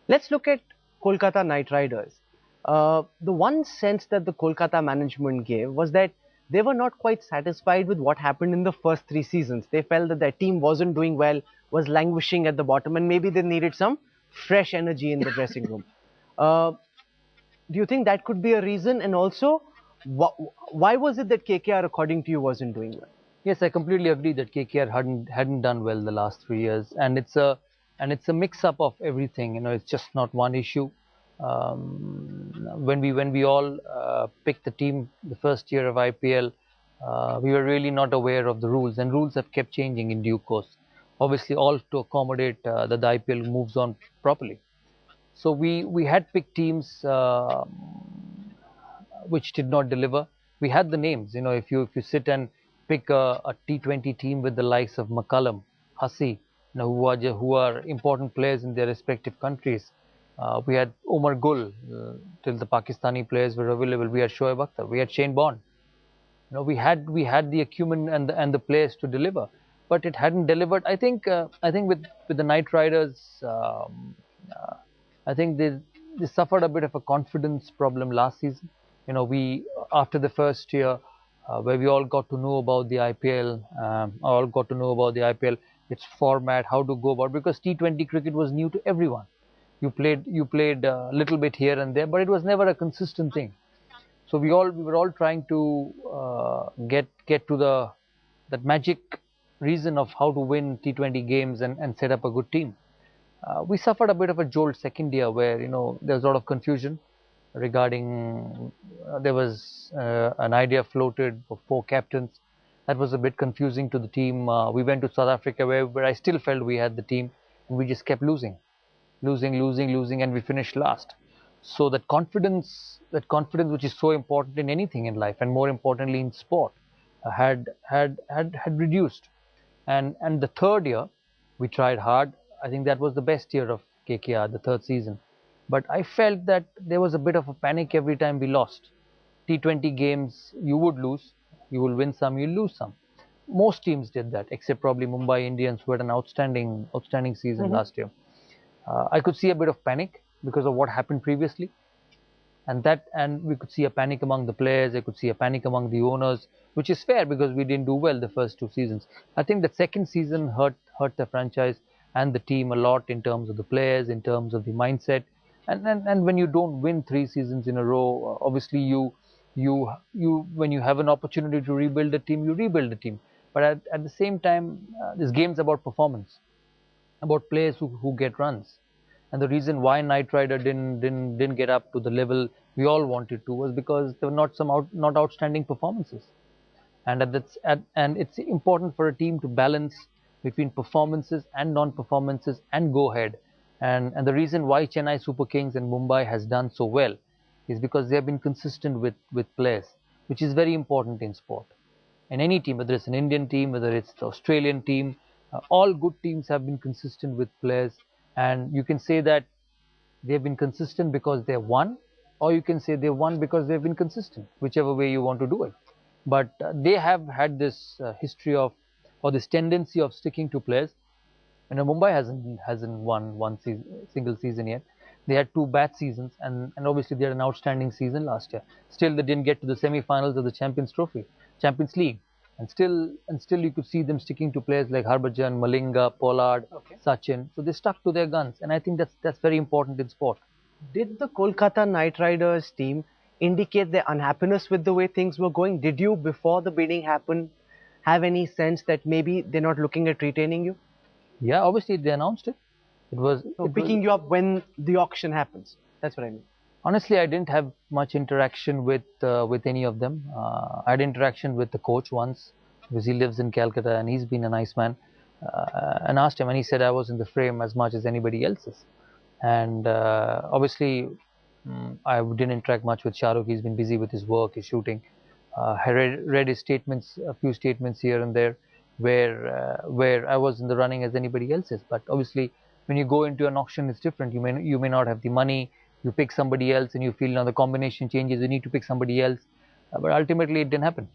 Let's look at Kolkata Knight Riders. The one sense that the Kolkata management gave was that they were not quite satisfied with what happened in the first three seasons. They felt that their team wasn't doing well, was languishing at the bottom, and maybe they needed some fresh energy in the dressing room. Uh, do you think that could be a reason? And also, why was it that KKR, according to you, wasn't doing well? Yes, I completely agree that KKR hadn't done well the last 3 years, and it's a mix up of everything. It's just not one issue. When we all picked the team the first year of IPL, we were really not aware of the rules, and rules have kept changing in due course. Obviously, all to accommodate that the IPL moves on properly. So we had picked teams which did not deliver. We had the names. If you sit and pick a T20 team with the likes of McCullum, Hussey, who are important players in their respective countries. We had Omar Gul till the Pakistani players were available. We had Shoaib Akhtar. We had Shane Bond. We had the acumen and the players to deliver, but it hadn't delivered. I think with the Knight Riders, I think they suffered a bit of a confidence problem last season. We after the first year, where we all got to know about the IPL, all got to know about the IPL, its format, how to go about, because T20 cricket was new to everyone. You played a little bit here and there, but it was never a consistent thing. So we were all trying to get to the that magic reason of how to win T20 games and set up a good team. We suffered a bit of a jolt second year where there was a lot of confusion regarding there was an idea floated for four captains. That was a bit confusing to the team. We went to South Africa where I still felt we had the team, and we just kept losing, and we finished last. So that confidence which is so important in anything in life, and more importantly in sport, had reduced. And the third year we tried hard. I think that was the best year of KKR, the third season. But I felt that there was a bit of a panic every time we lost. T20 games, you would lose, you will win some, you'll lose some. Most teams did that, except probably Mumbai Indians, who had an outstanding season Mhm. last year. I could see a bit of panic because of what happened previously, and we could see a panic among the players. I could see a panic among the owners, which is fair because we didn't do well the first two seasons. I think the second season hurt the franchise and the team a lot in terms of the players, in terms of the mindset, and when you don't win three seasons in a row, obviously you when you have an opportunity to rebuild the team, you rebuild the team. But at the same time, this game's about performance, about players who get runs. And the reason why Knight Rider didn't get up to the level we all wanted to was because there were not outstanding performances. And it's important for a team to balance between performances and non-performances and go ahead. And the reason why Chennai Super Kings and Mumbai has done so well is because they have been consistent with players, which is very important in sport. In any team, whether it's an Indian team, whether it's the Australian team, all good teams have been consistent with players. And you can say that they've been consistent because they won, or you can say they won because they've been consistent, whichever way you want to do it. But they have had this history of, or this tendency of sticking to players. Mumbai hasn't won single season yet. They had two bad seasons, and obviously they had an outstanding season last year. Still, they didn't get to the semi-finals of the Champions League, and still you could see them sticking to players like Harbhajan, Malinga, Pollard, Okay. Sachin. So they stuck to their guns, and I think that's very important in sport. Did the Kolkata Knight Riders team indicate their unhappiness with the way things were going? Did you, before the bidding happened, have any sense that maybe they're not looking at retaining you? Yeah, obviously they announced it. It was So it was picking you up when the auction happens. That's what I mean. Honestly, I didn't have much interaction with any of them. I had interaction with the coach once because he lives in Calcutta and he's been a nice man. And asked him, and he said I was in the frame as much as anybody else is. And obviously, I didn't interact much with Shahrukh. He's been busy with his work, his shooting. I read his statements, a few statements here and there, where I was in the running as anybody else is. But obviously, when you go into an auction, it's different. You may not have the money. You pick somebody else, and you feel now the combination changes. You need to pick somebody else, but ultimately it didn't happen.